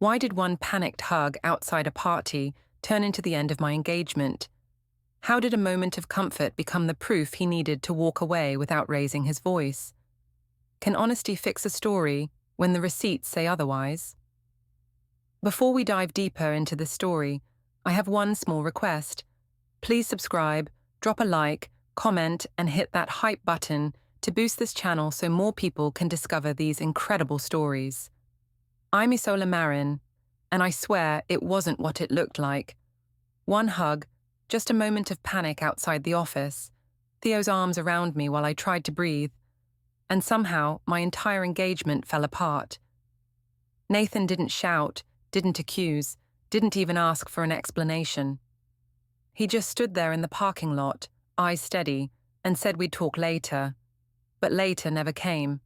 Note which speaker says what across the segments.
Speaker 1: Why did one panicked hug outside a party turn into the end of my engagement? How did a moment of comfort become the proof he needed to walk away without raising his voice? Can honesty fix a story when the receipts say otherwise? Before we dive deeper into this story, I have one small request. Please subscribe, drop a like, comment, and hit that hype button to boost this channel so more people can discover these incredible stories. I'm Isola Marrin, and I swear it wasn't what it looked like. One hug, just a moment of panic outside the office, Theo's arms around me while I tried to breathe, and somehow my entire engagement fell apart. Nathan didn't shout, didn't accuse, didn't even ask for an explanation. He just stood there in the parking lot, eyes steady, and said we'd talk later. But later never came.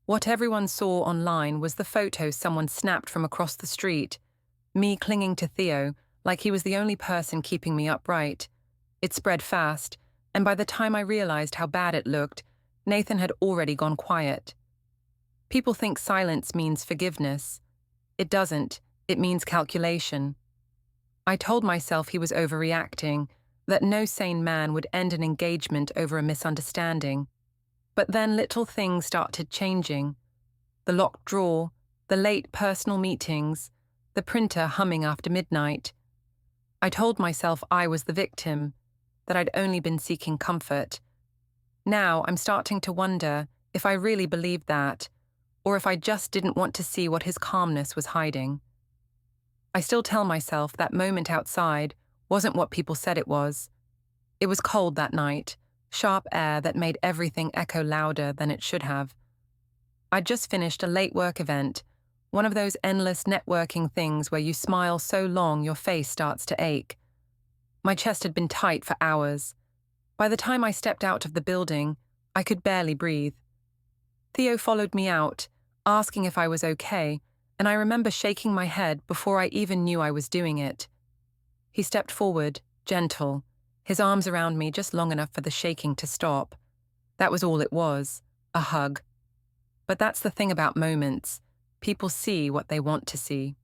Speaker 1: What everyone saw online was the photo someone snapped from across the street, me clinging to Theo like he was the only person keeping me upright. It spread fast, and by the time I realized how bad it looked, Nathan had already gone quiet. People think silence means forgiveness. It doesn't, it means calculation. I told myself he was overreacting, that no sane man would end an engagement over a misunderstanding. But then little things started changing. The locked drawer, the late personal meetings, the printer humming after midnight. I told myself I was the victim, that I'd only been seeking comfort. Now I'm starting to wonder if I really believed that, or if I just didn't want to see what his calmness was hiding. I still tell myself that moment outside wasn't what people said it was. It was cold that night, sharp air that made everything echo louder than it should have. I'd just finished a late work event, one of those endless networking things where you smile so long your face starts to ache. My chest had been tight for hours. By the time I stepped out of the building, I could barely breathe. Theo followed me out, asking if I was okay, and I remember shaking my head before I even knew I was doing it. He stepped forward, gentle, his arms around me just long enough for the shaking to stop. That was all it was, a hug. But that's the thing about moments. People see what they want to see.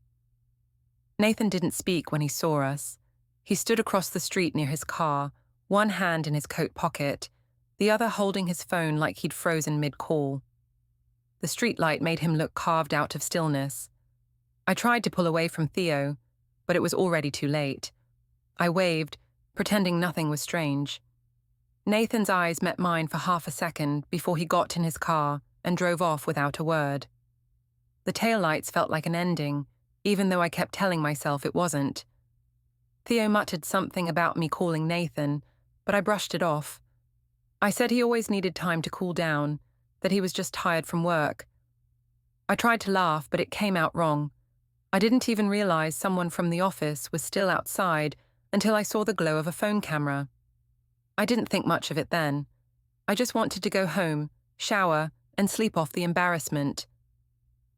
Speaker 1: Nathan didn't speak when he saw us. He stood across the street near his car, one hand in his coat pocket, the other holding his phone like he'd frozen mid-call. The streetlight made him look carved out of stillness. I tried to pull away from Theo, but it was already too late. I waved, pretending nothing was strange. Nathan's eyes met mine for half a second before he got in his car and drove off without a word. The taillights felt like an ending, even though I kept telling myself it wasn't. Theo muttered something about me calling Nathan, but I brushed it off. I said he always needed time to cool down, that he was just tired from work. I tried to laugh, but it came out wrong. I didn't even realize someone from the office was still outside until I saw the glow of a phone camera. I didn't think much of it then. I just wanted to go home, shower, and sleep off the embarrassment.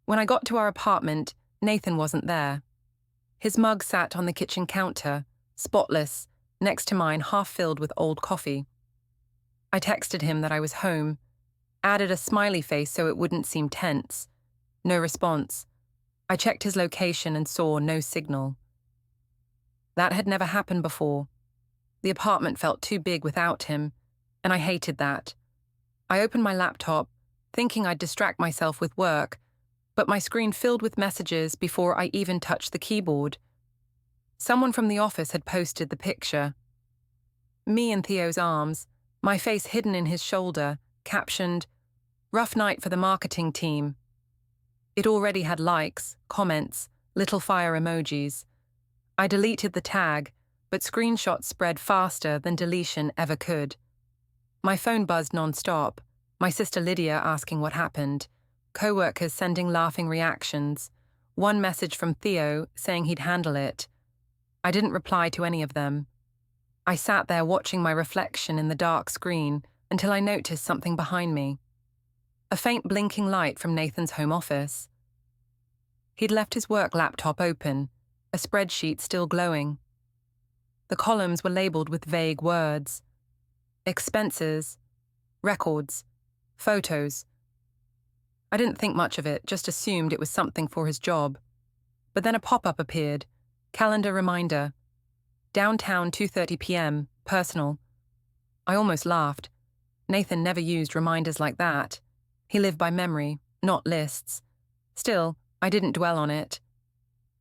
Speaker 1: When I got to our apartment, Nathan wasn't there. His mug sat on the kitchen counter, spotless, next to mine half filled with old coffee. I texted him that I was home, added a smiley face so it wouldn't seem tense. No response. I checked his location and saw no signal. That had never happened before. The apartment felt too big without him, and I hated that. I opened my laptop, thinking I'd distract myself with work, but my screen filled with messages before I even touched the keyboard. Someone from the office had posted the picture. Me in Theo's arms, my face hidden in his shoulder, captioned, "Rough night for the marketing team." It already had likes, comments, little fire emojis. I deleted the tag, but screenshots spread faster than deletion ever could. My phone buzzed non-stop, my sister Lydia asking what happened, co-workers sending laughing reactions, one message from Theo saying he'd handle it. I didn't reply to any of them. I sat there watching my reflection in the dark screen until I noticed something behind me. A faint blinking light from Nathan's home office. He'd left his work laptop open, a spreadsheet still glowing. The columns were labeled with vague words. Expenses, records, photos. I didn't think much of it, just assumed it was something for his job. But then a pop-up appeared. Calendar reminder. Downtown 2:30 p.m. Personal. I almost laughed. Nathan never used reminders like that. He lived by memory, not lists. Still, I didn't dwell on it.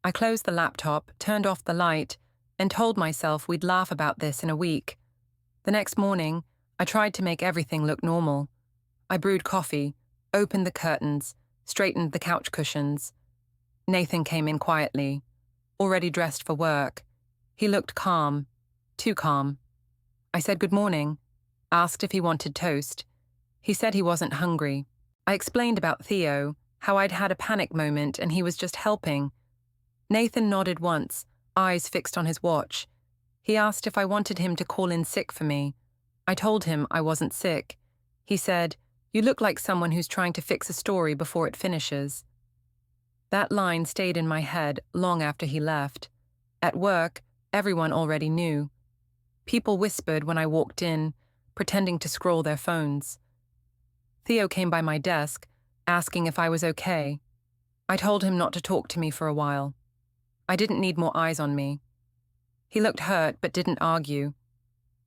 Speaker 1: I closed the laptop, turned off the light, and told myself we'd laugh about this in a week. The next morning, I tried to make everything look normal. I brewed coffee, opened the curtains, straightened the couch cushions. Nathan came in quietly, already dressed for work. He looked calm, too calm. I said good morning, asked if he wanted toast. He said he wasn't hungry. I explained about Theo, how I'd had a panic moment and he was just helping. Nathan nodded once, eyes fixed on his watch. He asked if I wanted him to call in sick for me. I told him I wasn't sick. He said, "You look like someone who's trying to fix a story before it finishes." That line stayed in my head long after he left. At work, everyone already knew. People whispered when I walked in, pretending to scroll their phones. Theo came by my desk, asking if I was okay. I told him not to talk to me for a while. I didn't need more eyes on me. He looked hurt but didn't argue.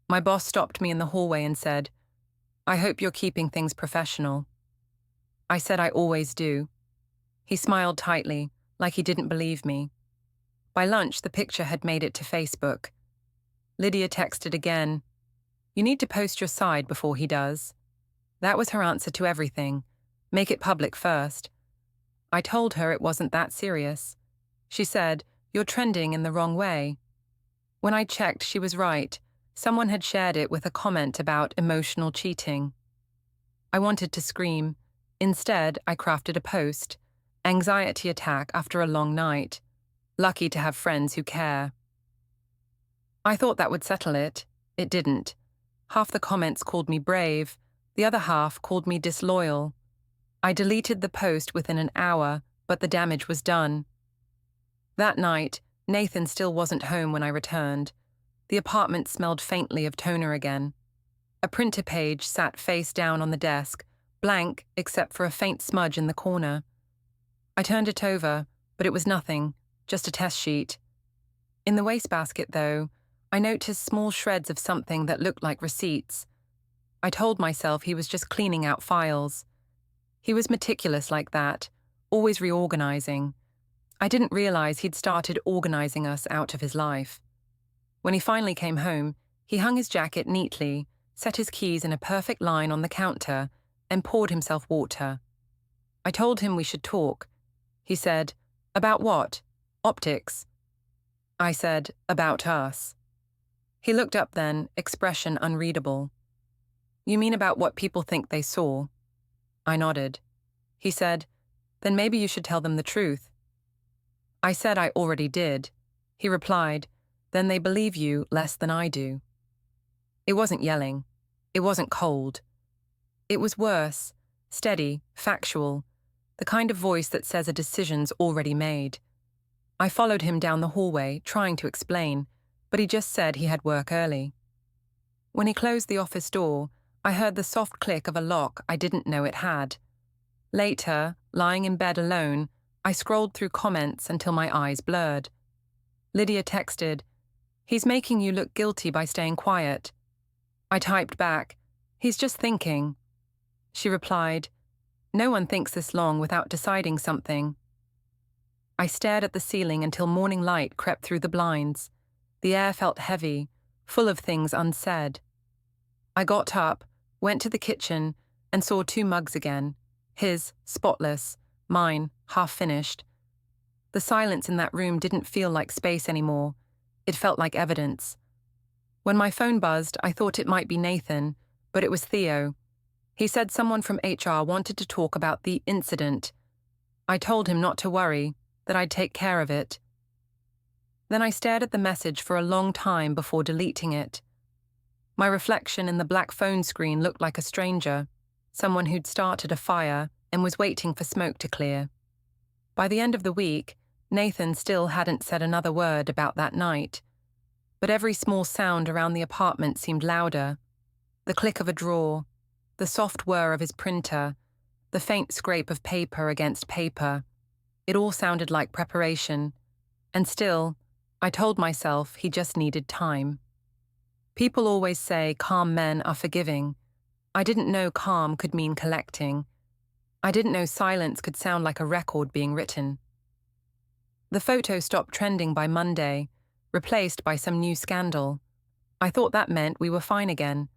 Speaker 1: My boss stopped me in the hallway and said, "I hope you're keeping things professional." I said I always do. He smiled tightly, like he didn't believe me. By lunch, the picture had made it to Facebook. Lydia texted again, "You need to post your side before he does." That was her answer to everything. Make it public first. I told her it wasn't that serious. She said, "You're trending in the wrong way." When I checked, she was right. Someone had shared it with a comment about emotional cheating. I wanted to scream. Instead, I crafted a post. Anxiety attack after a long night. Lucky to have friends who care. I thought that would settle it. It didn't. Half the comments called me brave. The other half called me disloyal. I deleted the post within an hour, but the damage was done. That night, Nathan still wasn't home when I returned. The apartment smelled faintly of toner again. A printer page sat face down on the desk, blank except for a faint smudge in the corner. I turned it over, but it was nothing, just a test sheet. In the wastebasket, though, I noticed small shreds of something that looked like receipts. I told myself he was just cleaning out files. He was meticulous like that, always reorganizing. I didn't realize he'd started organizing us out of his life. When he finally came home, he hung his jacket neatly, set his keys in a perfect line on the counter, and poured himself water. I told him we should talk. He said, "About what? Optics?" I said, "About us." He looked up then, expression unreadable. "You mean about what people think they saw?" I nodded. He said, "Then maybe you should tell them the truth." I said I already did. He replied, "Then they believe you less than I do." It wasn't yelling. It wasn't cold. It was worse, steady, factual, the kind of voice that says a decision's already made. I followed him down the hallway, trying to explain, but he just said he had work early. When he closed the office door, I heard the soft click of a lock I didn't know it had. Later, lying in bed alone, I scrolled through comments until my eyes blurred. Lydia texted, "He's making you look guilty by staying quiet." I typed back, "He's just thinking." She replied, "No one thinks this long without deciding something." I stared at the ceiling until morning light crept through the blinds. The air felt heavy, full of things unsaid. I got up, went to the kitchen, and saw 2 mugs again. His, spotless, mine, half-finished. The silence in that room didn't feel like space anymore. It felt like evidence. When my phone buzzed, I thought it might be Nathan, but it was Theo. He said someone from HR wanted to talk about the incident. I told him not to worry, that I'd take care of it. Then I stared at the message for a long time before deleting it. My reflection in the black phone screen looked like a stranger, someone who'd started a fire and was waiting for smoke to clear. By the end of the week, Nathan still hadn't said another word about that night. But every small sound around the apartment seemed louder. The click of a drawer, the soft whir of his printer, the faint scrape of paper against paper. It all sounded like preparation, and still, I told myself he just needed time. People always say calm men are forgiving. I didn't know calm could mean collecting. I didn't know silence could sound like a record being written. The photo stopped trending by Monday, replaced by some new scandal. I thought that meant we were fine again.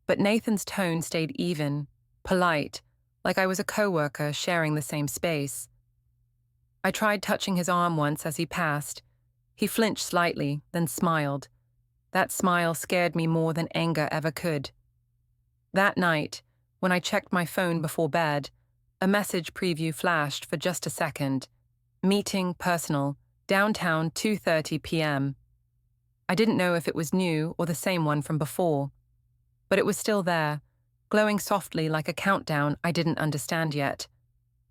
Speaker 1: But Nathan's tone stayed even, polite, like I was a coworker sharing the same space. I tried touching his arm once as he passed. He flinched slightly, then smiled. That smile scared me more than anger ever could. That night, when I checked my phone before bed, a message preview flashed for just a second. Meeting personal, downtown 2:30 p.m. I didn't know if it was new or the same one from before. But it was still there, glowing softly like a countdown I didn't understand yet.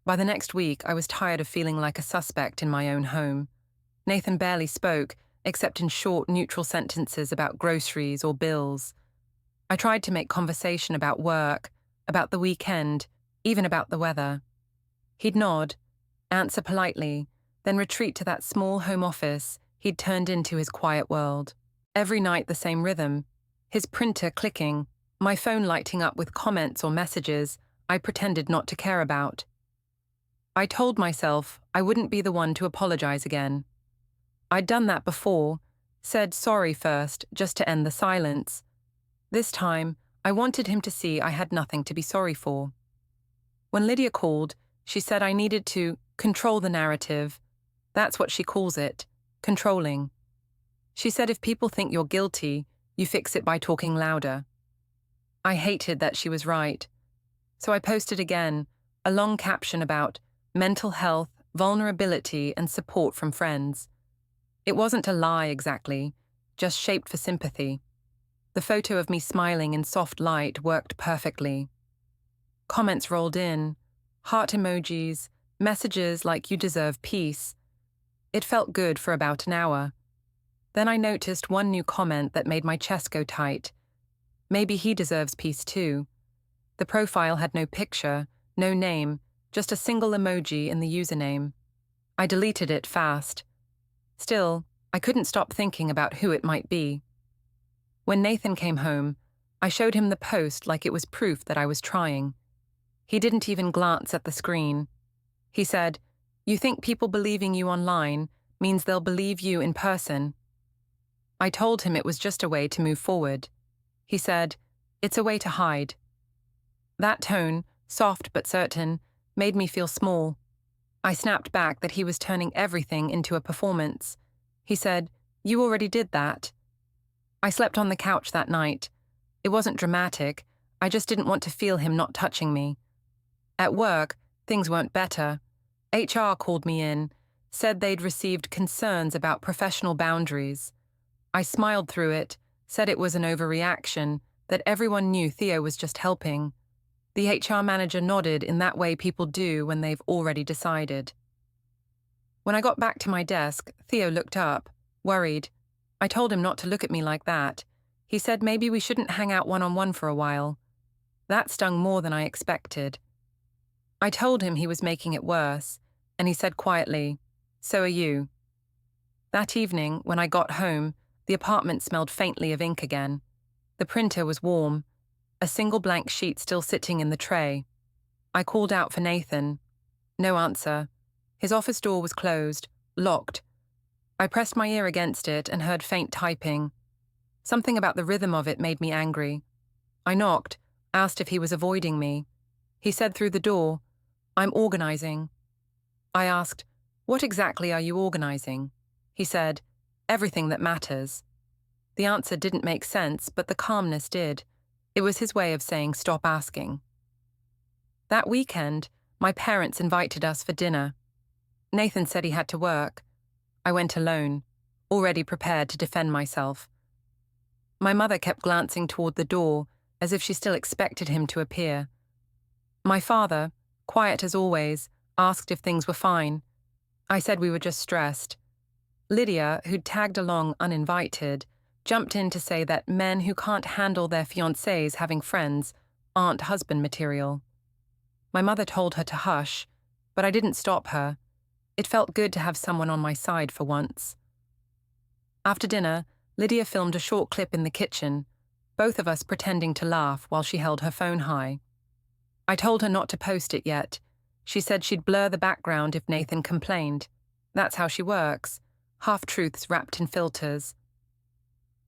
Speaker 1: By the next week, I was tired of feeling like a suspect in my own home. Nathan barely spoke, except in short, neutral sentences about groceries or bills. I tried to make conversation about work, about the weekend, even about the weather. He'd nod, answer politely, then retreat to that small home office he'd turned into his quiet world. Every night the same rhythm, his printer clicking, my phone lighting up with comments or messages I pretended not to care about. I told myself I wouldn't be the one to apologize again. I'd done that before, said sorry first just to end the silence. This time, I wanted him to see I had nothing to be sorry for. When Lydia called, she said I needed to control the narrative. That's what she calls it, controlling. She said if people think you're guilty, you fix it by talking louder. I hated that she was right. So I posted again, a long caption about mental health, vulnerability, and support from friends. It wasn't a lie exactly, just shaped for sympathy. The photo of me smiling in soft light worked perfectly. Comments rolled in, heart emojis, messages like you deserve peace. It felt good for about an hour. Then I noticed one new comment that made my chest go tight. Maybe he deserves peace too. The profile had no picture, no name, just a single emoji in the username. I deleted it fast. Still, I couldn't stop thinking about who it might be. When Nathan came home, I showed him the post like it was proof that I was trying. He didn't even glance at the screen. He said, "You think people believing you online means they'll believe you in person?" I told him it was just a way to move forward. He said, "It's a way to hide." That tone, soft but certain, made me feel small. I snapped back that he was turning everything into a performance. He said, "You already did that." I slept on the couch that night. It wasn't dramatic. I just didn't want to feel him not touching me. At work, things weren't better. HR called me in, said they'd received concerns about professional boundaries. I smiled through it, said it was an overreaction, that everyone knew Theo was just helping. The HR manager nodded in that way people do when they've already decided. When I got back to my desk, Theo looked up, worried. I told him not to look at me like that. He said maybe we shouldn't hang out one-on-one for a while. That stung more than I expected. I told him he was making it worse, and he said quietly, "So are you." That evening, when I got home, the apartment smelled faintly of ink again. The printer was warm, a single blank sheet still sitting in the tray. I called out for Nathan. No answer. His office door was closed, locked. I pressed my ear against it and heard faint typing. Something about the rhythm of it made me angry. I knocked, asked if he was avoiding me. He said through the door, "I'm organizing." I asked, "What exactly are you organizing?" He said, "Everything that matters." The answer didn't make sense, but the calmness did. It was his way of saying stop asking. That weekend, my parents invited us for dinner. Nathan said he had to work. I went alone, already prepared to defend myself. My mother kept glancing toward the door, as if she still expected him to appear. My father, quiet as always, asked if things were fine. I said we were just stressed. Lydia, who'd tagged along uninvited, jumped in to say that men who can't handle their fiancés having friends aren't husband material. My mother told her to hush, but I didn't stop her. It felt good to have someone on my side for once. After dinner, Lydia filmed a short clip in the kitchen, both of us pretending to laugh while she held her phone high. I told her not to post it yet. She said she'd blur the background if Nathan complained. That's how she works, half-truths wrapped in filters.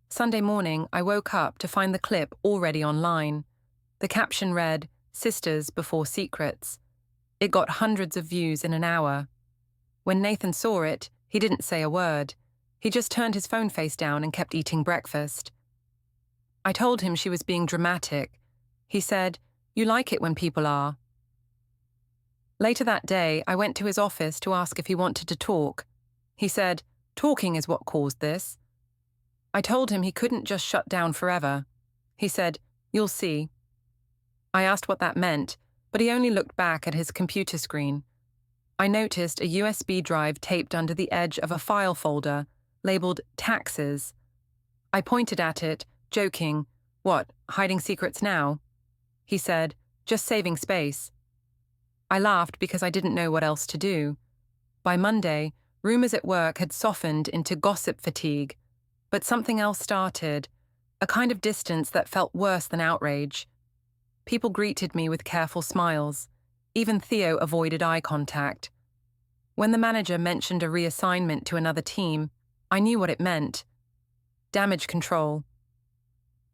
Speaker 1: Sunday morning, I woke up to find the clip already online. The caption read, "Sisters before secrets." It got hundreds of views in an hour. When Nathan saw it, he didn't say a word. He just turned his phone face down and kept eating breakfast. I told him she was being dramatic. He said, "You like it when people are." Later that day, I went to his office to ask if he wanted to talk. He said, "Talking is what caused this." I told him he couldn't just shut down forever. He said, "You'll see." I asked what that meant, but he only looked back at his computer screen. I noticed a USB drive taped under the edge of a file folder, labeled Taxes. I pointed at it, joking, "What, hiding secrets now?" He said, "Just saving space." I laughed because I didn't know what else to do. By Monday, rumors at work had softened into gossip fatigue, but something else started, a kind of distance that felt worse than outrage. People greeted me with careful smiles. Even Theo avoided eye contact. When the manager mentioned a reassignment to another team, I knew what it meant. Damage control.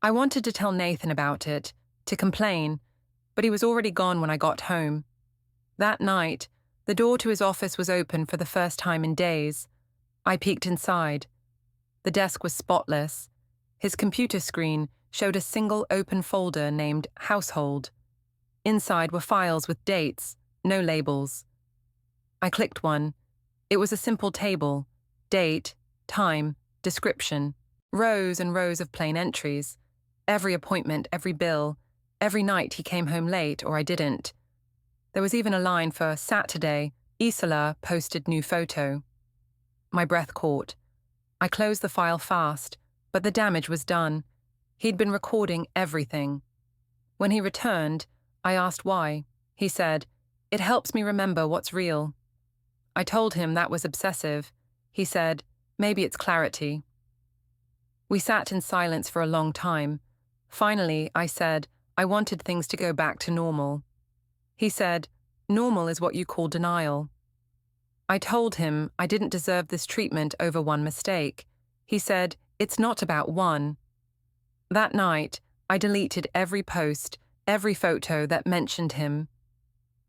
Speaker 1: I wanted to tell Nathan about it, to complain, but he was already gone when I got home. That night, the door to his office was open for the first time in days. I peeked inside. The desk was spotless. His computer screen showed a single open folder named Household. Inside were files with dates, no labels. I clicked one. It was a simple table: date, time, description, rows and rows of plain entries. Every appointment, every bill, every night he came home late or I didn't. There was even a line for Saturday, Isola posted new photo. My breath caught. I closed the file fast, but the damage was done. He'd been recording everything. When he returned, I asked why. He said, "It helps me remember what's real." I told him that was obsessive. He said, "Maybe it's clarity." We sat in silence for a long time. Finally, I said, I wanted things to go back to normal. He said, "Normal is what you call denial." I told him I didn't deserve this treatment over one mistake. He said, "It's not about one." That night, I deleted every post, every photo that mentioned him.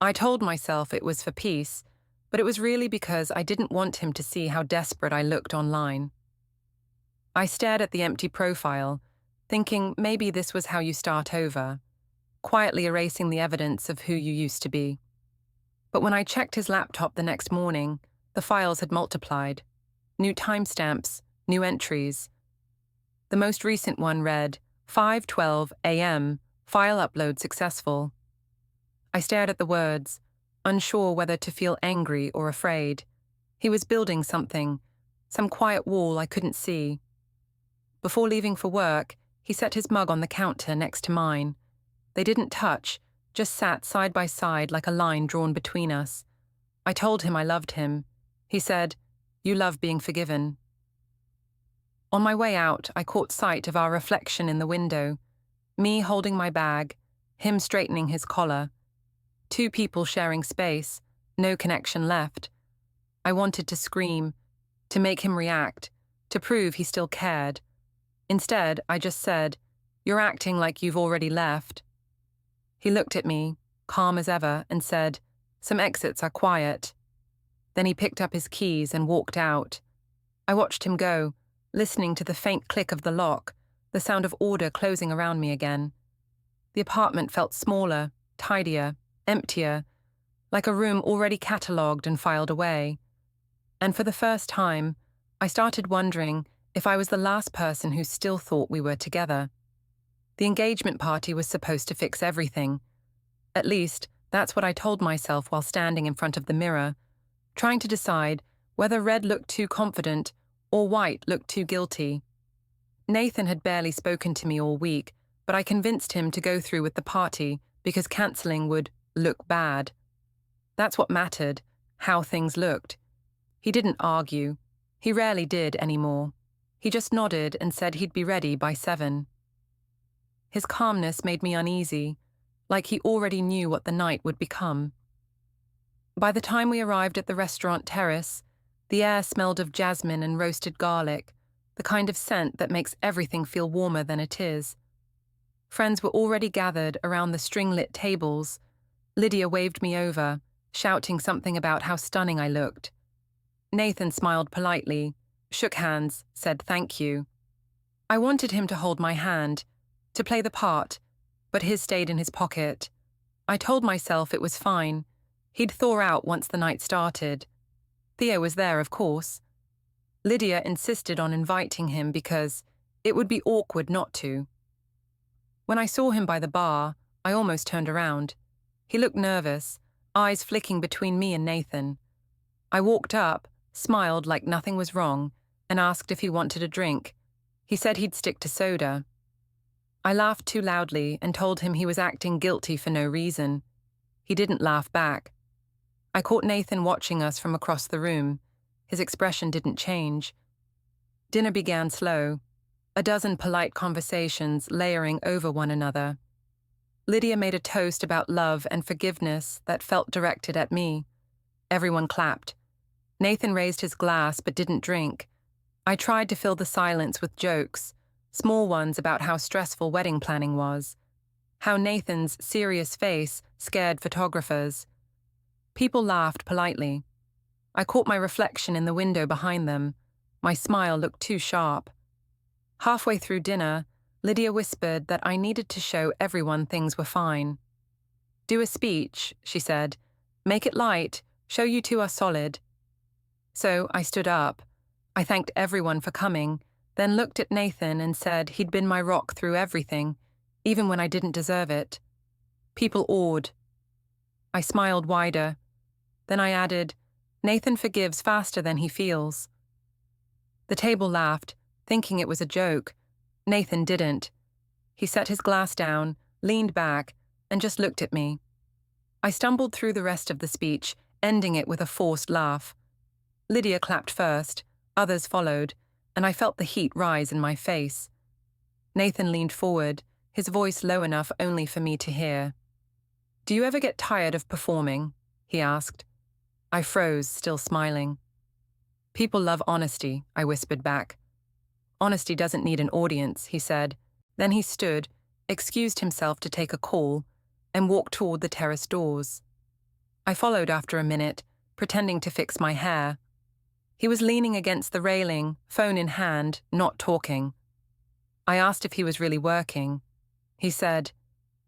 Speaker 1: I told myself it was for peace, but it was really because I didn't want him to see how desperate I looked online. I stared at the empty profile, thinking maybe this was how you start over, quietly erasing the evidence of who you used to be. But when I checked his laptop the next morning, the files had multiplied. New timestamps, new entries. The most recent one read, 5:12 a.m., file upload successful. I stared at the words, unsure whether to feel angry or afraid. He was building something, some quiet wall I couldn't see. Before leaving for work, he set his mug on the counter next to mine. They didn't touch, just sat side by side like a line drawn between us. I told him I loved him. He said, "You love being forgiven." On my way out, I caught sight of our reflection in the window. Me holding my bag, him straightening his collar. Two people sharing space, no connection left. I wanted to scream, to make him react, to prove he still cared. Instead, I just said, "You're acting like you've already left." He looked at me, calm as ever, and said, "Some exits are quiet." Then he picked up his keys and walked out. I watched him go, listening to the faint click of the lock, the sound of order closing around me again. The apartment felt smaller, tidier, emptier, like a room already catalogued and filed away. And for the first time, I started wondering if I was the last person who still thought we were together. The engagement party was supposed to fix everything. At least, that's what I told myself while standing in front of the mirror, trying to decide whether red looked too confident or white looked too guilty. Nathan had barely spoken to me all week, but I convinced him to go through with the party because cancelling would look bad. That's what mattered, how things looked. He didn't argue. He rarely did anymore. He just nodded and said he'd be ready by 7. His calmness made me uneasy, like he already knew what the night would become. By the time we arrived at the restaurant terrace, the air smelled of jasmine and roasted garlic, the kind of scent that makes everything feel warmer than it is. Friends were already gathered around the string-lit tables. Lydia waved me over, shouting something about how stunning I looked. Nathan smiled politely, shook hands, said thank you. I wanted him to hold my hand, to play the part, but his stayed in his pocket. I told myself it was fine. He'd thaw out once the night started. Theo was there, of course. Lydia insisted on inviting him because it would be awkward not to. When I saw him by the bar, I almost turned around. He looked nervous, eyes flicking between me and Nathan. I walked up, smiled like nothing was wrong, and asked if he wanted a drink. He said he'd stick to soda. I laughed too loudly and told him he was acting guilty for no reason. He didn't laugh back. I caught Nathan watching us from across the room. His expression didn't change. Dinner began slow, a dozen polite conversations layering over one another. Lydia made a toast about love and forgiveness that felt directed at me. Everyone clapped. Nathan raised his glass but didn't drink. I tried to fill the silence with jokes, small ones about how stressful wedding planning was, how Nathan's serious face scared photographers. People laughed politely. I caught my reflection in the window behind them. My smile looked too sharp. Halfway through dinner, Lydia whispered that I needed to show everyone things were fine. Do a speech, she said. Make it light, show you two are solid. So I stood up. I thanked everyone for coming, then looked at Nathan and said he'd been my rock through everything, even when I didn't deserve it. People awed. I smiled wider. Then I added, Nathan forgives faster than he feels. The table laughed, thinking it was a joke. Nathan didn't. He set his glass down, leaned back, and just looked at me. I stumbled through the rest of the speech, ending it with a forced laugh. Lydia clapped first, others followed, and I felt the heat rise in my face. Nathan leaned forward, his voice low enough only for me to hear. Do you ever get tired of performing? He asked. I froze, still smiling. People love honesty, I whispered back. Honesty doesn't need an audience, he said. Then he stood, excused himself to take a call, and walked toward the terrace doors. I followed after a minute, pretending to fix my hair. He was leaning against the railing, phone in hand, not talking. I asked if he was really working. He said,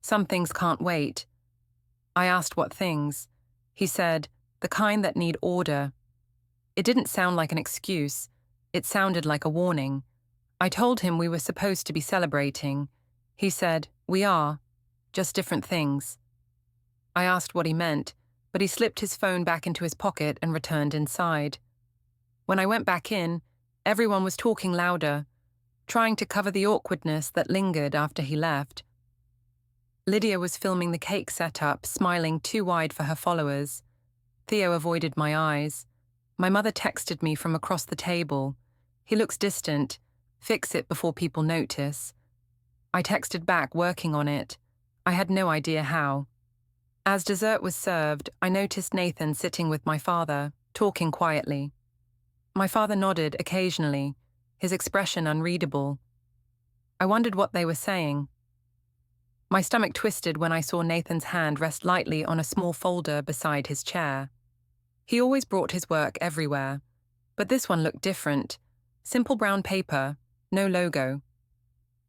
Speaker 1: Some things can't wait. I asked what things. He said, the kind that need order. It didn't sound like an excuse. It sounded like a warning. I told him we were supposed to be celebrating. He said, we are, just different things. I asked what he meant, but he slipped his phone back into his pocket and returned inside. When I went back in, everyone was talking louder, trying to cover the awkwardness that lingered after he left. Lydia was filming the cake setup, smiling too wide for her followers. Theo avoided my eyes. My mother texted me from across the table. He looks distant. Fix it before people notice. I texted back, working on it. I had no idea how. As dessert was served, I noticed Nathan sitting with my father, talking quietly. My father nodded occasionally, his expression unreadable. I wondered what they were saying. My stomach twisted when I saw Nathan's hand rest lightly on a small folder beside his chair. He always brought his work everywhere, but this one looked different. Simple brown paper, no logo.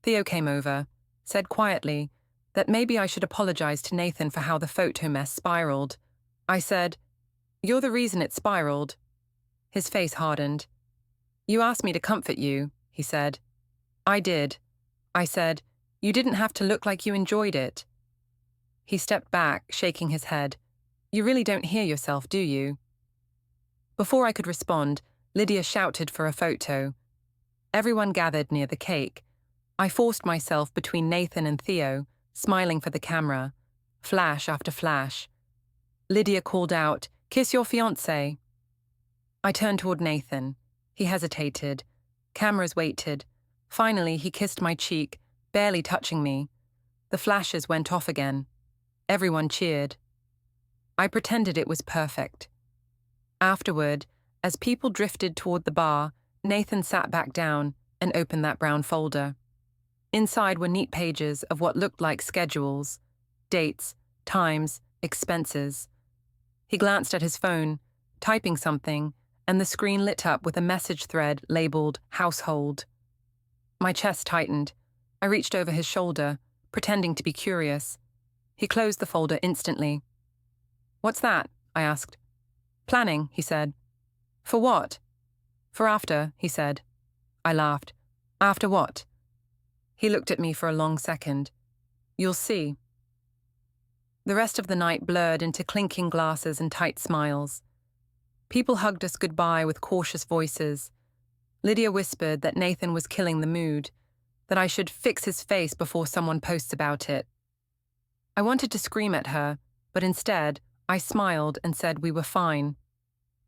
Speaker 1: Theo came over, said quietly that maybe I should apologize to Nathan for how the photo mess spiraled. I said, "You're the reason it spiraled." His face hardened. "You asked me to comfort you," he said. "I did." I said, "You didn't have to look like you enjoyed it." He stepped back, shaking his head. "You really don't hear yourself, do you?" Before I could respond, Lydia shouted for a photo. Everyone gathered near the cake. I forced myself between Nathan and Theo, smiling for the camera. Flash after flash. Lydia called out, "Kiss your fiancé." I turned toward Nathan. He hesitated. Cameras waited. Finally, he kissed my cheek, barely touching me. The flashes went off again. Everyone cheered. I pretended it was perfect. Afterward, as people drifted toward the bar, Nathan sat back down and opened that brown folder. Inside were neat pages of what looked like schedules, dates, times, expenses. He glanced at his phone, typing something, and the screen lit up with a message thread labeled Household. My chest tightened. I reached over his shoulder, pretending to be curious. He closed the folder instantly. "What's that?" I asked. "Planning," he said. "For what?" "For after," he said. I laughed. "After what?" He looked at me for a long second. "You'll see." The rest of the night blurred into clinking glasses and tight smiles. People hugged us goodbye with cautious voices. Lydia whispered that Nathan was killing the mood, that I should fix his face before someone posts about it. I wanted to scream at her, but instead, I smiled and said we were fine.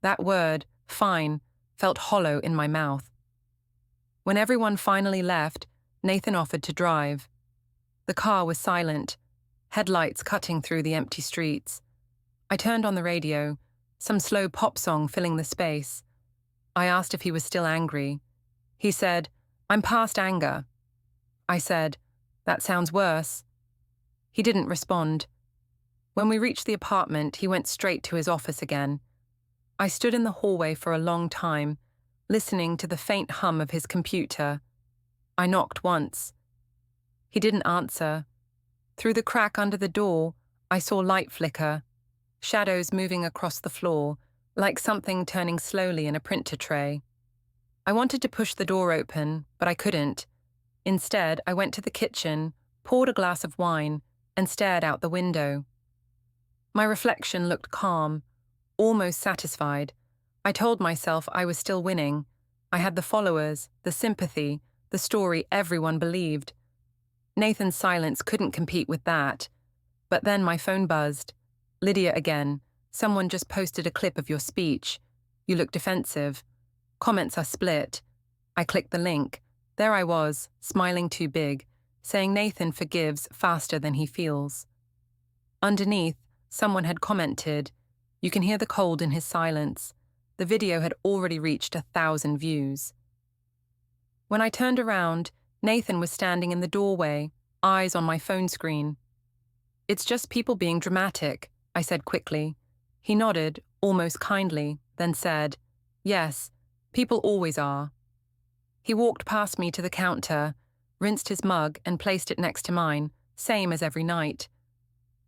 Speaker 1: That word, fine, felt hollow in my mouth. When everyone finally left, Nathan offered to drive. The car was silent, headlights cutting through the empty streets. I turned on the radio, some slow pop song filling the space. I asked if he was still angry. He said, "I'm past anger." I said, "That sounds worse." He didn't respond. When we reached the apartment, he went straight to his office again. I stood in the hallway for a long time, listening to the faint hum of his computer. I knocked once. He didn't answer. Through the crack under the door, I saw light flicker, shadows moving across the floor, like something turning slowly in a printer tray. I wanted to push the door open, but I couldn't. Instead, I went to the kitchen, poured a glass of wine, and stared out the window. My reflection looked calm, almost satisfied. I told myself I was still winning. I had the followers, the sympathy, the story everyone believed. Nathan's silence couldn't compete with that. But then my phone buzzed. "Lydia again. Someone just posted a clip of your speech. You look defensive. Comments are split." I clicked the link. There I was, smiling too big, saying Nathan forgives faster than he feels. Underneath, someone had commented, "You can hear the cold in his silence." The video had already reached 1,000 views. When I turned around, Nathan was standing in the doorway, eyes on my phone screen. "It's just people being dramatic," I said quickly. He nodded, almost kindly, then said, "Yes, people always are." He walked past me to the counter, rinsed his mug and placed it next to mine, same as every night.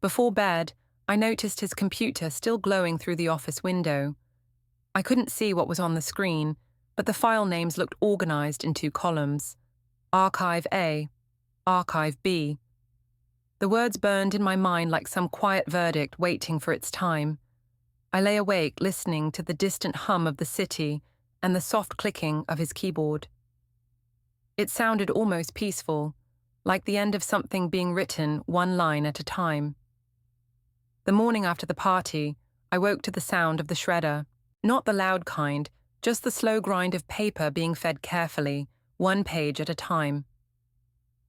Speaker 1: Before bed, I noticed his computer still glowing through the office window. I couldn't see what was on the screen, but the file names looked organized in 2 columns. Archive A, Archive B. The words burned in my mind like some quiet verdict waiting for its time. I lay awake listening to the distant hum of the city and the soft clicking of his keyboard. It sounded almost peaceful, like the end of something being written one line at a time. The morning after the party, I woke to the sound of the shredder. Not the loud kind, just the slow grind of paper being fed carefully, 1 page at a time.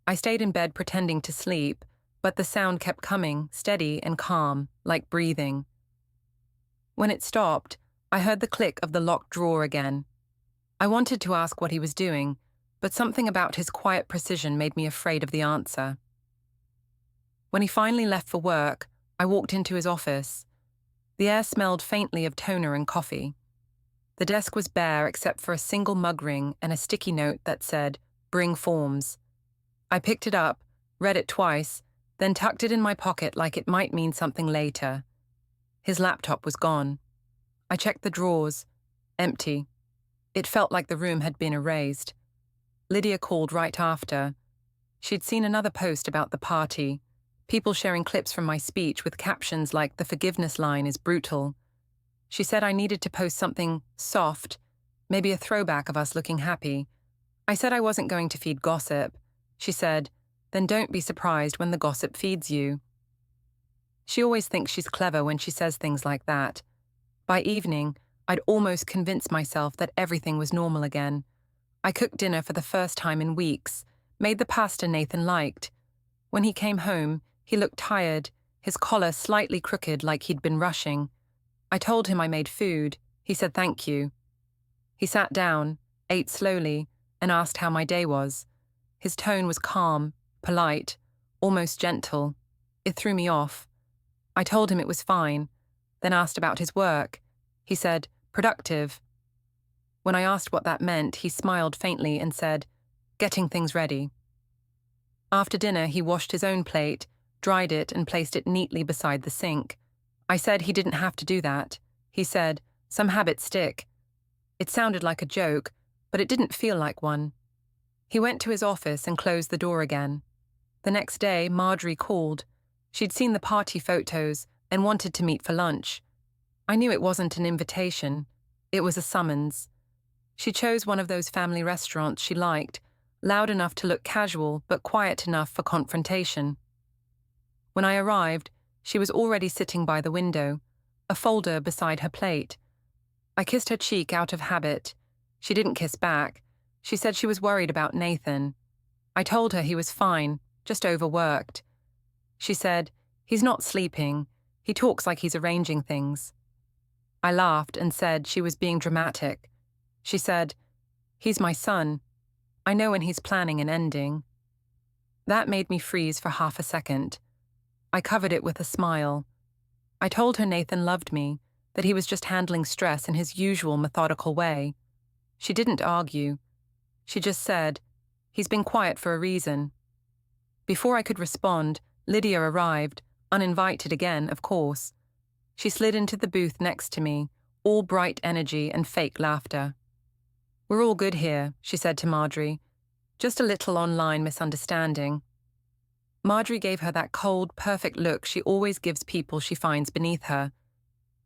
Speaker 1: I stayed in bed pretending to sleep, but the sound kept coming, steady and calm, like breathing. When it stopped, I heard the click of the locked drawer again. I wanted to ask what he was doing, but something about his quiet precision made me afraid of the answer. When he finally left for work, I walked into his office. The air smelled faintly of toner and coffee. The desk was bare except for a single mug ring and a sticky note that said, "Bring forms." I picked it up, read it twice, then tucked it in my pocket like it might mean something later. His laptop was gone. I checked the drawers. Empty. It felt like the room had been erased. Lydia called right after. She'd seen another post about the party, people sharing clips from my speech with captions like "The forgiveness line is brutal." She said I needed to post something soft, maybe a throwback of us looking happy. I said I wasn't going to feed gossip. She said, "Then don't be surprised when the gossip feeds you." She always thinks she's clever when she says things like that. By evening, I'd almost convinced myself that everything was normal again. I cooked dinner for the first time in weeks, made the pasta Nathan liked. When he came home, he looked tired, his collar slightly crooked like he'd been rushing. I told him I made food. He said thank you. He sat down, ate slowly, and asked how my day was. His tone was calm, polite, almost gentle. It threw me off. I told him it was fine, then asked about his work. He said, productive. When I asked what that meant, he smiled faintly and said, getting things ready. After dinner, he washed his own plate, dried it, and placed it neatly beside the sink. I said he didn't have to do that. He said, some habits stick. It sounded like a joke, but it didn't feel like one. He went to his office and closed the door again. The next day, Marjorie called. She'd seen the party photos and wanted to meet for lunch. I knew it wasn't an invitation. It was a summons. She chose one of those family restaurants she liked, loud enough to look casual but quiet enough for confrontation. When I arrived, she was already sitting by the window, a folder beside her plate. I kissed her cheek out of habit. She didn't kiss back. She said she was worried about Nathan. I told her he was fine, just overworked. She said, he's not sleeping. He talks like he's arranging things. I laughed and said she was being dramatic. She said, he's my son. I know when he's planning an ending. That made me freeze for half a second. I covered it with a smile. I told her Nathan loved me, that he was just handling stress in his usual methodical way. She didn't argue. She just said, he's been quiet for a reason. Before I could respond, Lydia arrived, uninvited again, of course. She slid into the booth next to me, all bright energy and fake laughter. We're all good here, she said to Marjorie. Just a little online misunderstanding. Marjorie gave her that cold, perfect look she always gives people she finds beneath her.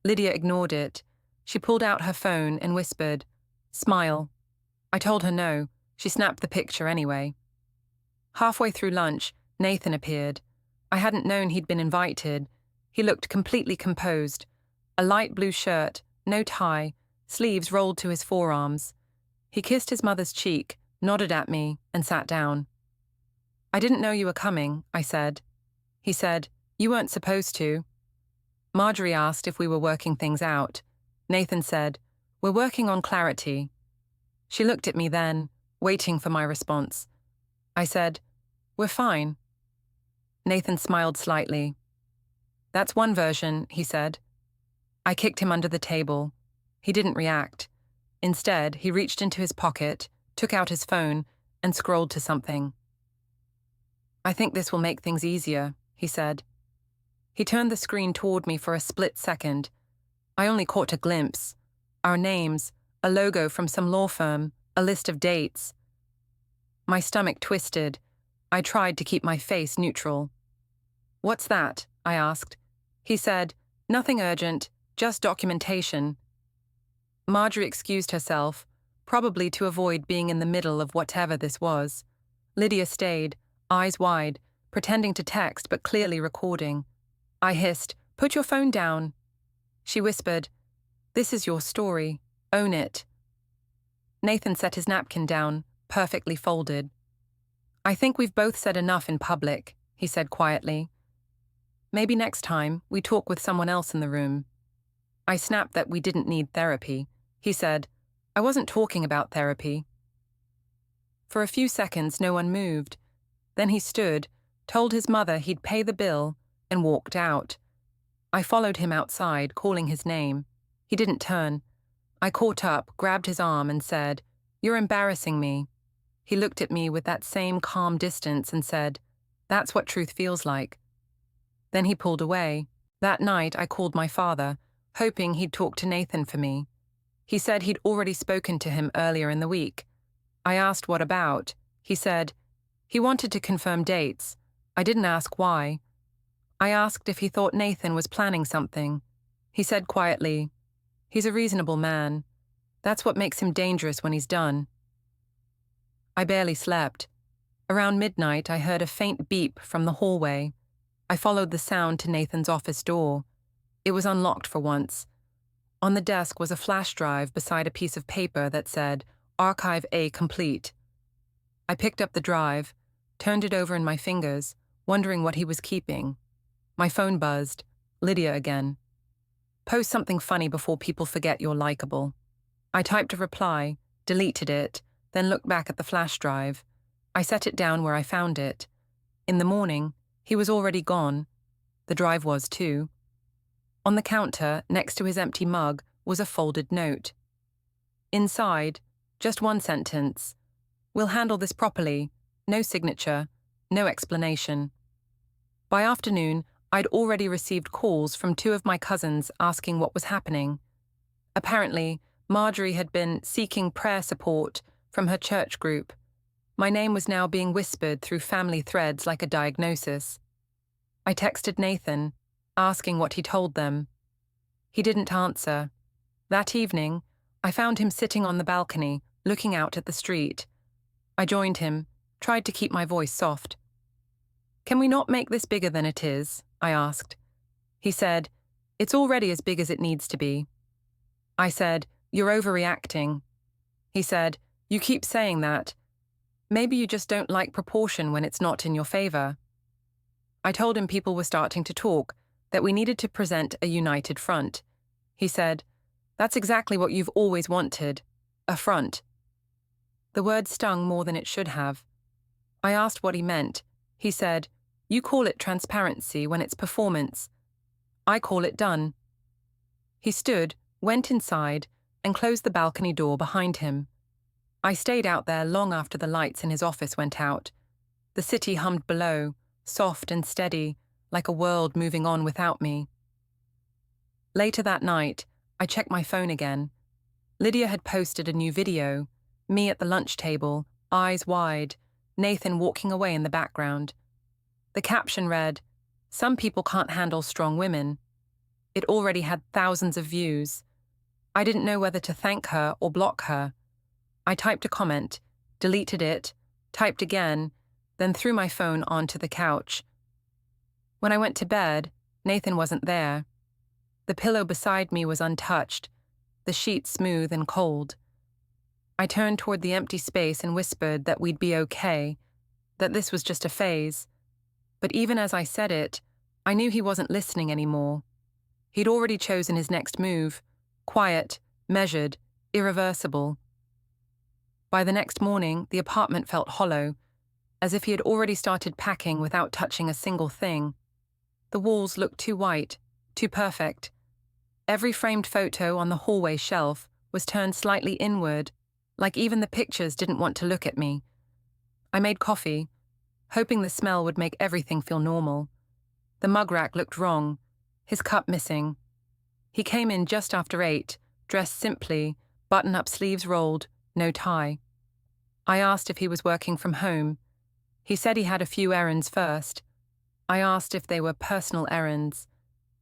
Speaker 1: Lydia ignored it. She pulled out her phone and whispered, smile. I told her no. She snapped the picture anyway. Halfway through lunch, Nathan appeared. I hadn't known he'd been invited. He looked completely composed. A light blue shirt, no tie, sleeves rolled to his forearms. He kissed his mother's cheek, nodded at me, and sat down. I didn't know you were coming, I said. He said, you weren't supposed to. Marjorie asked if we were working things out. Nathan said, we're working on clarity. She looked at me then, waiting for my response. I said, we're fine. Nathan smiled slightly. That's one version, he said. I kicked him under the table. He didn't react. Instead, he reached into his pocket, took out his phone, and scrolled to something. I think this will make things easier, he said. He turned the screen toward me for a split second. I only caught a glimpse. Our names, a logo from some law firm, a list of dates. My stomach twisted. I tried to keep my face neutral. What's that? I asked. He said, nothing urgent, just documentation. Marjorie excused herself, probably to avoid being in the middle of whatever this was. Lydia stayed, eyes wide, pretending to text but clearly recording. I hissed, put your phone down. She whispered, this is your story. Own it. Nathan set his napkin down, perfectly folded. I think we've both said enough in public, he said quietly. Maybe next time we talk with someone else in the room. I snapped that we didn't need therapy. He said, I wasn't talking about therapy. For a few seconds, no one moved. Then he stood, told his mother he'd pay the bill, and walked out. I followed him outside, calling his name. He didn't turn. I caught up, grabbed his arm, and said, you're embarrassing me. He looked at me with that same calm distance and said, that's what truth feels like. Then he pulled away. That night, I called my father, hoping he'd talk to Nathan for me. He said he'd already spoken to him earlier in the week. I asked what about. He said, he wanted to confirm dates. I didn't ask why. I asked if he thought Nathan was planning something. He said quietly, he's a reasonable man. That's what makes him dangerous when he's done. I barely slept. Around midnight, I heard a faint beep from the hallway. I followed the sound to Nathan's office door. It was unlocked for once. On the desk was a flash drive beside a piece of paper that said, Archive A complete. I picked up the drive, turned it over in my fingers, wondering what he was keeping. My phone buzzed. Lydia again. Post something funny before people forget you're likable. I typed a reply, deleted it, then looked back at the flash drive. I set it down where I found it. In the morning, he was already gone. The drive was too. On the counter, next to his empty mug, was a folded note. Inside, just one sentence. We'll handle this properly. No signature, no explanation. By afternoon, I'd already received calls from two of my cousins asking what was happening. Apparently, Marjorie had been seeking prayer support from her church group. My name was now being whispered through family threads like a diagnosis. I texted Nathan, asking what he told them. He didn't answer. That evening, I found him sitting on the balcony, looking out at the street. I joined him, tried to keep my voice soft. Can we not make this bigger than it is? I asked. He said, it's already as big as it needs to be. I said, you're overreacting. He said, you keep saying that. Maybe you just don't like proportion when it's not in your favor. I told him people were starting to talk, that we needed to present a united front. He said, that's exactly what you've always wanted, a front. The word stung more than it should have. I asked what he meant. He said, you call it transparency when it's performance. I call it done. He stood, went inside, and closed the balcony door behind him. I stayed out there long after the lights in his office went out. The city hummed below, soft and steady, like a world moving on without me. Later that night, I checked my phone again. Lydia had posted a new video, me at the lunch table, eyes wide, Nathan walking away in the background. The caption read, some people can't handle strong women. It already had thousands of views. I didn't know whether to thank her or block her. I typed a comment, deleted it, typed again, then threw my phone onto the couch. When I went to bed, Nathan wasn't there. The pillow beside me was untouched, the sheet smooth and cold. I turned toward the empty space and whispered that we'd be okay, that this was just a phase. But even as I said it, I knew he wasn't listening anymore. He'd already chosen his next move, quiet, measured, irreversible. By the next morning, the apartment felt hollow, as if he had already started packing without touching a single thing. The walls looked too white, too perfect. Every framed photo on the hallway shelf was turned slightly inward, like even the pictures didn't want to look at me. I made coffee, hoping the smell would make everything feel normal. The mug rack looked wrong, his cup missing. He came in just after 8, dressed simply, button-up sleeves rolled, no tie. I asked if he was working from home. He said he had a few errands first. I asked if they were personal errands.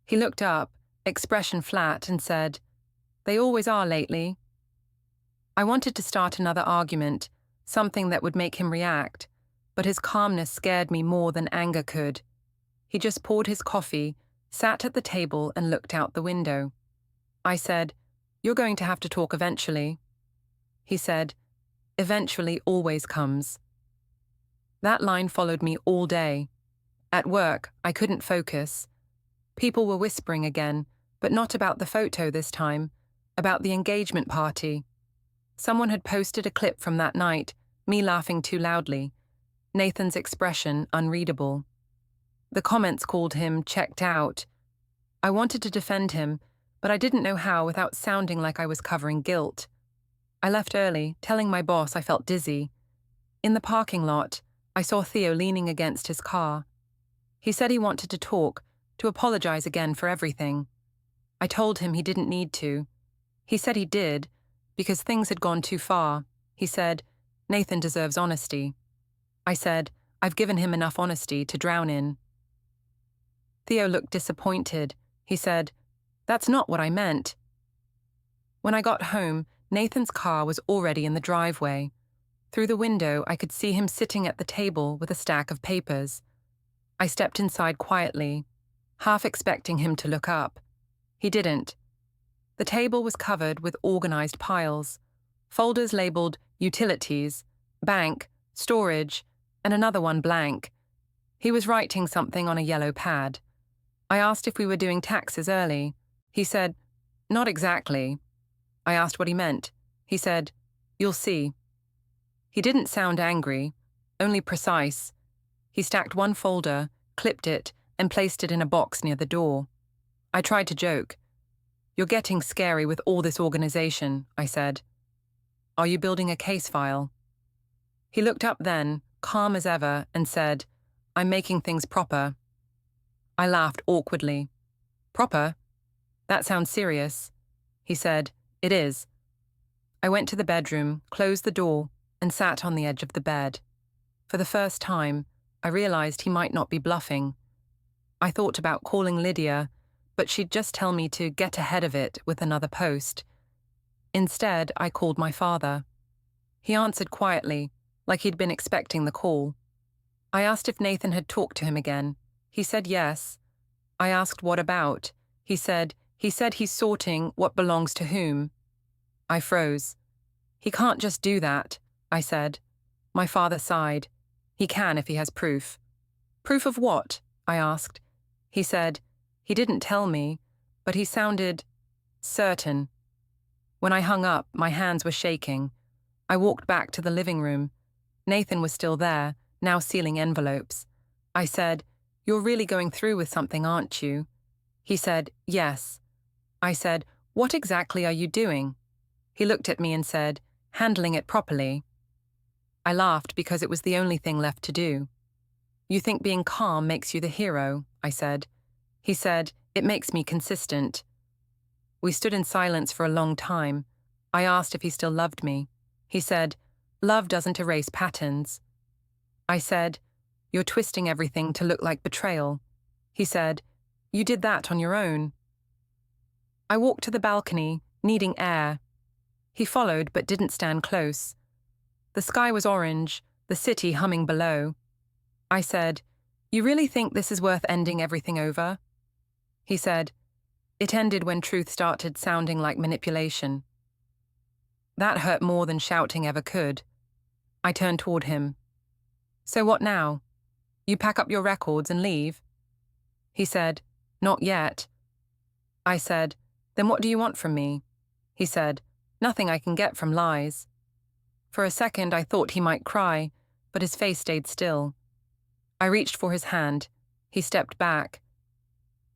Speaker 1: He looked up, expression flat, and said, "They always are lately." I wanted to start another argument, something that would make him react, but his calmness scared me more than anger could. He just poured his coffee, sat at the table, and looked out the window. I said, "You're going to have to talk eventually." He said, "Eventually always comes." That line followed me all day. At work, I couldn't focus. People were whispering again, but not about the photo this time, about the engagement party. Someone had posted a clip from that night, me laughing too loudly, Nathan's expression unreadable. The comments called him checked out. I wanted to defend him, but I didn't know how without sounding like I was covering guilt. I left early, telling my boss I felt dizzy. In the parking lot, I saw Theo leaning against his car. He said he wanted to talk, to apologize again for everything. I told him he didn't need to. He said he did, because things had gone too far. He said, "Nathan deserves honesty." I said, "I've given him enough honesty to drown in." Theo looked disappointed. He said, "That's not what I meant." When I got home, Nathan's car was already in the driveway. Through the window, I could see him sitting at the table with a stack of papers. I stepped inside quietly, half expecting him to look up. He didn't. The table was covered with organized piles, folders labeled utilities, bank, storage, and another one blank. He was writing something on a yellow pad. I asked if we were doing taxes early. He said, "Not exactly." I asked what he meant. He said, "You'll see." He didn't sound angry, only precise. He stacked one folder, clipped it, and placed it in a box near the door. I tried to joke. "You're getting scary with all this organization," I said. "Are you building a case file?" He looked up then, calm as ever, and said, "I'm making things proper." I laughed awkwardly. "Proper? That sounds serious." He said, "It is." I went to the bedroom, closed the door, and sat on the edge of the bed. For the first time, I realized he might not be bluffing. I thought about calling Lydia, but she'd just tell me to get ahead of it with another post. Instead, I called my father. He answered quietly, like he'd been expecting the call. I asked if Nathan had talked to him again. He said yes. I asked what about. He said he's sorting what belongs to whom. I froze. "He can't just do that," I said. My father sighed. "He can if he has proof." "Proof of what?" I asked. He said, "He didn't tell me, but he sounded certain." When I hung up, my hands were shaking. I walked back to the living room. Nathan was still there, now sealing envelopes. I said, "You're really going through with something, aren't you?" He said, "Yes." I said, "What exactly are you doing?" He looked at me and said, "Handling it properly." I laughed because it was the only thing left to do. "You think being calm makes you the hero," I said. He said, "It makes me consistent." We stood in silence for a long time. I asked if he still loved me. He said, "Love doesn't erase patterns." I said, "You're twisting everything to look like betrayal." He said, "You did that on your own." I walked to the balcony, needing air. He followed but didn't stand close. The sky was orange, the city humming below. I said, "You really think this is worth ending everything over?" He said, "It ended when truth started sounding like manipulation." That hurt more than shouting ever could. I turned toward him. "So what now? You pack up your records and leave?" He said, "Not yet." I said, "Then what do you want from me?" He said, "Nothing I can get from lies." For a second I thought he might cry, but his face stayed still. I reached for his hand. He stepped back.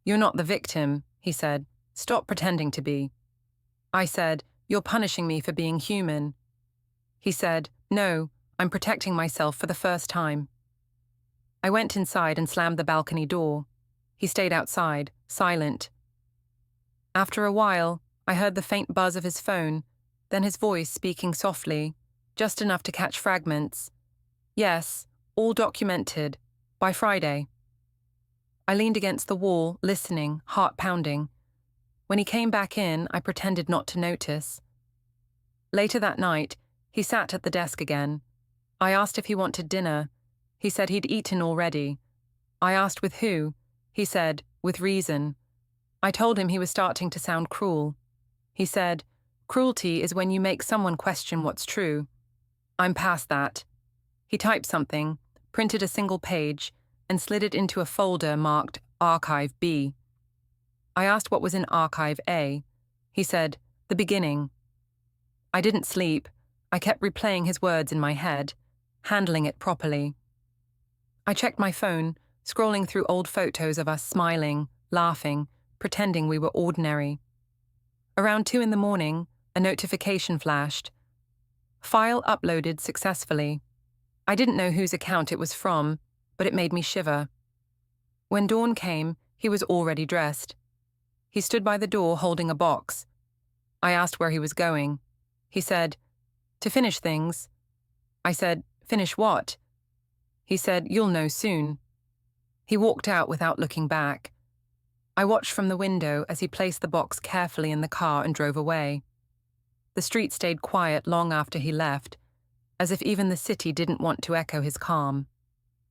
Speaker 1: "You're not the victim," he said. "Stop pretending to be." I said, "You're punishing me for being human." He said, "No, I'm protecting myself for the first time." I went inside and slammed the balcony door. He stayed outside, silent. After a while, I heard the faint buzz of his phone, then his voice speaking softly, just enough to catch fragments. "Yes, all documented. By Friday." I leaned against the wall, listening, heart pounding. When he came back in, I pretended not to notice. Later that night, he sat at the desk again. I asked if he wanted dinner. He said he'd eaten already. I asked with who. He said, with reason. I told him he was starting to sound cruel. He said, "Cruelty is when you make someone question what's true." I'm past that. He typed something, printed a single page, and slid it into a folder marked Archive B. I asked what was in Archive A. He said, "The beginning." I didn't sleep. I kept replaying his words in my head, handling it properly. I checked my phone, scrolling through old photos of us smiling, laughing, pretending we were ordinary. Around 2 a.m, a notification flashed. File uploaded successfully. I didn't know whose account it was from, but it made me shiver. When dawn came, he was already dressed. He stood by the door holding a box. I asked where he was going. He said, "To finish things." I said, "Finish what?" He said, "You'll know soon." He walked out without looking back. I watched from the window as he placed the box carefully in the car and drove away. The street stayed quiet long after he left, as if even the city didn't want to echo his calm.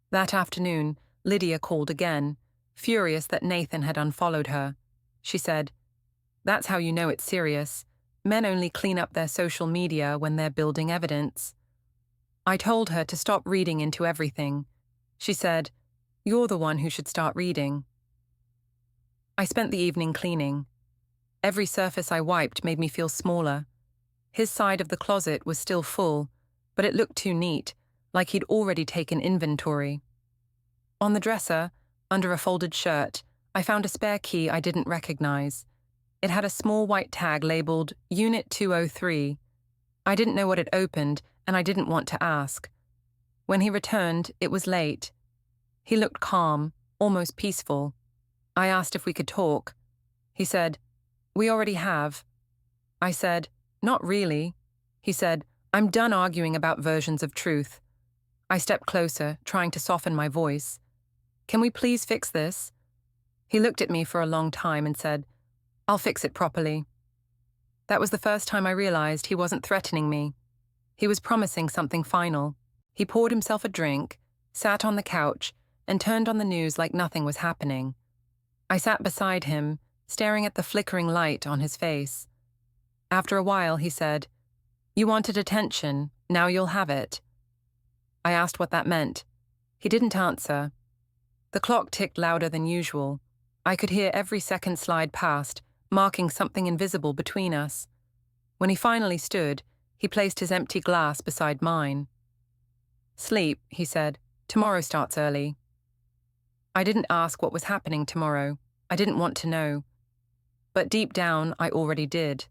Speaker 1: That afternoon, Lydia called again, furious that Nathan had unfollowed her. She said, That's how you know it's serious. Men only clean up their social media when they're building evidence. I told her to stop reading into everything. She said, "You're the one who should start reading." I spent the evening cleaning. Every surface I wiped made me feel smaller. His side of the closet was still full, but it looked too neat, like he'd already taken inventory. On the dresser, under a folded shirt, I found a spare key I didn't recognize. It had a small white tag labeled Unit 203. I didn't know what it opened, and I didn't want to ask. When he returned, it was late. He looked calm, almost peaceful. I asked if we could talk. He said, "We already have." I said, "Not really." He said, "I'm done arguing about versions of truth." I stepped closer, trying to soften my voice. "Can we please fix this?" He looked at me for a long time and said, "I'll fix it properly." That was the first time I realized he wasn't threatening me. He was promising something final. He poured himself a drink, sat on the couch, and turned on the news like nothing was happening. I sat beside him, staring at the flickering light on his face. After a while, he said, "You wanted attention, now you'll have it." I asked what that meant. He didn't answer. The clock ticked louder than usual. I could hear every second slide past, marking something invisible between us. When he finally stood, he placed his empty glass beside mine. "Sleep," he said. "Tomorrow starts early." I didn't ask what was happening tomorrow. I didn't want to know. But deep down, I already did.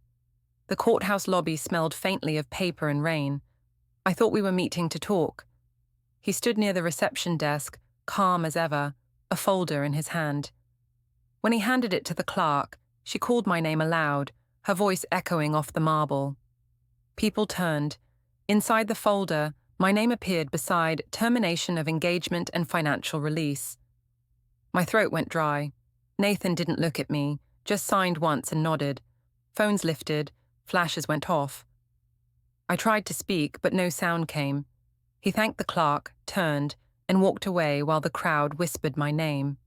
Speaker 1: The courthouse lobby smelled faintly of paper and rain. I thought we were meeting to talk. He stood near the reception desk, calm as ever, a folder in his hand. When he handed it to the clerk, she called my name aloud, her voice echoing off the marble. People turned. Inside the folder, my name appeared beside termination of engagement and financial release. My throat went dry. Nathan didn't look at me, just signed once and nodded. Phones lifted, flashes went off. I tried to speak, but no sound came. He thanked the clerk, turned, and walked away while the crowd whispered my name.